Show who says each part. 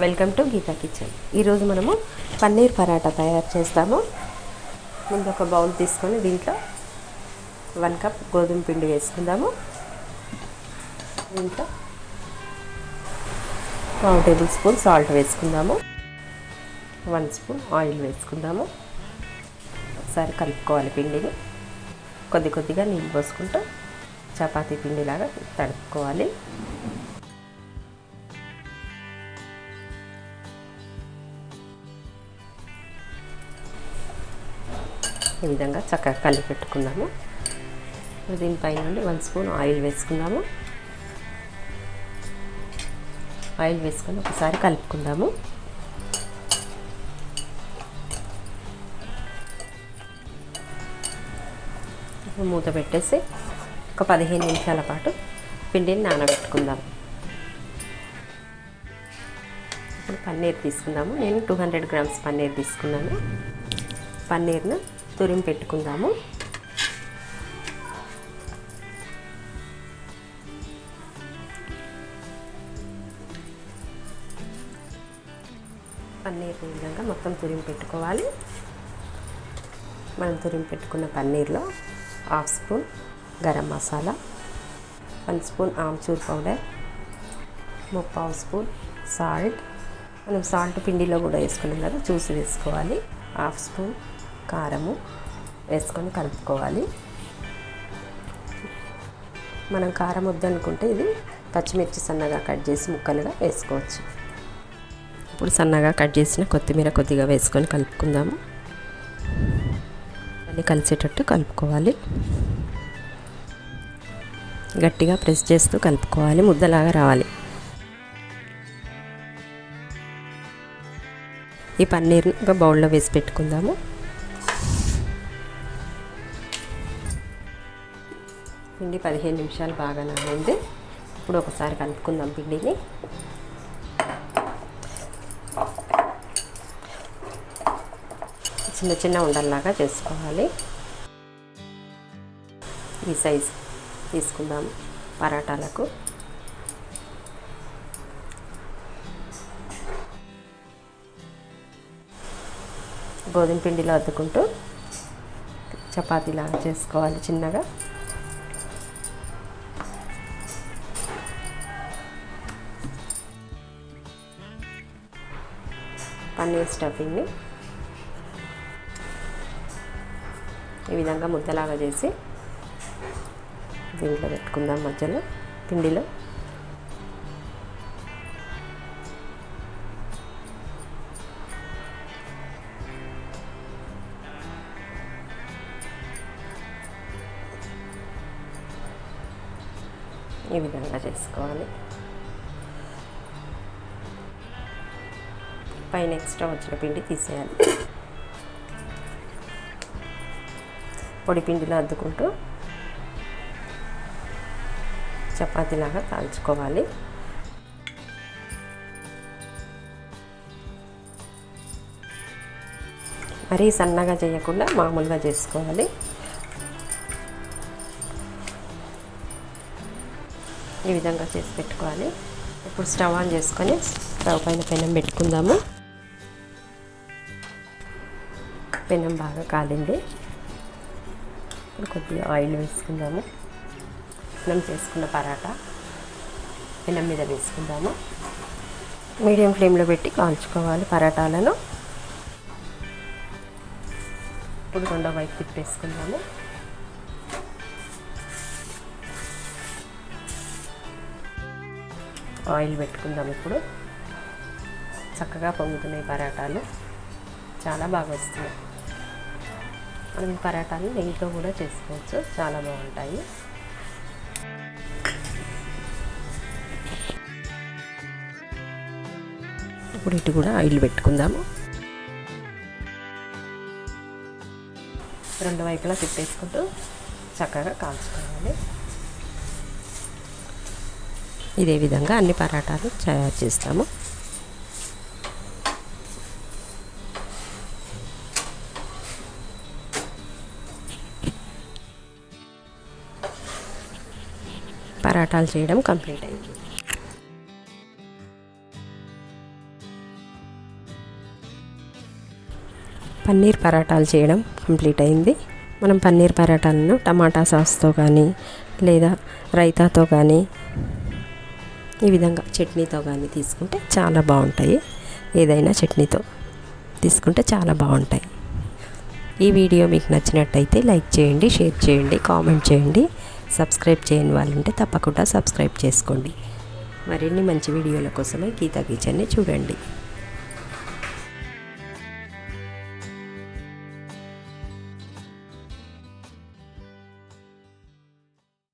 Speaker 1: Welcome to Gita kitchen. ఈరోజు మనము పన్నీర్ పరాటా తయారు చేస్తాము. ముందు ఒక బౌల్ తీసుకొని దీంట్లో 1 కప్ గోధుమ పిండి వేసుకుందాము. దీంట్లో 1 టేబుల్ స్పూన్ సాల్ట్ వేసుకుందాము. 1 స్పూన్ ఆయిల్ వేసుకుందాము. ఒకసారి కలుపుకోవాలి. పిండిని కొద్ది కొద్దిగా నీళ్ళు పోసుకుంటూ చపాతీ పిండిలాగా తడుపుకోవాలి. ఈ విధంగా చక్కగా కలిపి పెట్టుకుందాము. దీనిపైన నుండి 1 స్పూన్ ఆయిల్ వేసుకుందాము. ఆయిల్ వేసుకొని ఒకసారి కలుపుకుందాము. మూత పెట్టేసి ఒక 15 నిమిషాల పాటు పిండిని నానబెట్టుకుందాము. ఇప్పుడు పన్నీర్ తీసుకుందాము. నేను 200 గ్రామ్స్ పన్నీర్ తీసుకున్నాను. పన్నీర్ను తురిమి పెట్టుకుందాము. పన్నీర్ ఈ విధంగా మొత్తం తురిమి పెట్టుకోవాలి. మనం తురిమి పెట్టుకున్న పన్నీర్లో 1/2 spoon garam masala, 1 spoon amchur powder, 3/4 spoon salt. మనం సాల్ట్ పిండిలో కూడా వేసుకున్నాం కదా, చూసి వేసుకోవాలి. 1/2 స్పూన్ కారము వేసుకొని కలుపుకోవాలి. మనం కారం వద్దనుకుంటే ఇది పచ్చిమిర్చి సన్నగా కట్ చేసి ముక్కలుగా వేసుకోవచ్చు. ఇప్పుడు సన్నగా కట్ చేసిన కొత్తిమీర కొద్దిగా వేసుకొని కలుపుకుందాము. అన్నీ కలిసేటట్టు కలుపుకోవాలి. గట్టిగా ప్రెస్ చేస్తూ కలుపుకోవాలి. ముద్దలాగా రావాలి. ఈ పన్నీర్ని ఒక బౌల్లో వేసి పెట్టుకుందాము. పిండి 15 నిమిషాలు బాగా నానింది. ఇప్పుడు ఒకసారి కలుపుకుందాం పిండిని. చిన్న చిన్న ఉండల్లాగా చేసుకోవాలి. ఈ సైజు తీసుకుందాము పరాటాలకు. గోధుమ పిండిలో అద్దుకుంటూ చపాతీలాగా చేసుకోవాలి చిన్నగా. పన్నీర్ స్టఫింగ్ని ఈ విధంగా ముద్దలాగా చేసి దీంట్లో పెట్టుకుందాం. మధ్యలో పిండిలో ఈ విధంగా చేసుకోవాలి. పైన ఎక్స్ట్రా వచ్చిన పిండి తీసేయాలి. పొడి పిండిలో అద్దుకుంటూ చపాతీలాగా కాల్చుకోవాలి. మరీ సన్నగా చేయకుండా మామూలుగా చేసుకోవాలి. ఈ విధంగా చేసి పెట్టుకోవాలి. ఇప్పుడు స్టవ్ ఆన్ చేసుకొని స్టవ్ పైన పెనం పెట్టుకుందాము. పెనం బాగా కాలింది. ఇప్పుడు కొద్దిగా ఆయిల్ వేసుకుందాము. మనం చేసుకున్న పరాటా పెనం మీద వేసుకుందాము. మీడియం ఫ్లేమ్లో పెట్టి కాల్చుకోవాలి పరాటాలను. ఇప్పుడు రెండో వైపు తిప్పేసుకుందాము. ఆయిల్ పెట్టుకుందాం. ఇప్పుడు చక్కగా పొంగుతున్నాయి పరాటాలు, చాలా బాగా వస్తున్నాయి. మనం ఈ పరాటాలు నెయ్యితో కూడా చేసుకోవచ్చు, చాలా బాగుంటాయి. ఇప్పుడు ఇటు కూడా ఆయిల్ పెట్టుకుందాము. రెండు వైపులా తిప్పేసుకుంటూ చక్కగా కాల్చుకోవాలి. ఇదే విధంగా అన్ని పరాటాలు తయారు చేస్తాము. పరాటాలు చేయడం కంప్లీట్ అయింది. పన్నీర్ పరాటాలు చేయడం కంప్లీట్ అయింది. మనం పన్నీర్ పరాటాలను టమాటా సాస్తో కానీ లేదా రైతాతో కానీ ఈ విధంగా చట్నీతో కానీ తీసుకుంటే చాలా బాగుంటాయి. ఏదైనా చట్నీతో తీసుకుంటే చాలా బాగుంటాయి. ఈ వీడియో మీకు నచ్చినట్టయితే లైక్ చేయండి, షేర్ చేయండి, కామెంట్ చేయండి. సబ్స్క్రైబ్ చేయని వాళ్ళు ఉంటే తప్పకుండా సబ్స్క్రైబ్ చేసుకోండి. మరిన్ని మంచి వీడియోల కోసమే గీతా కిచెన్ని చూడండి.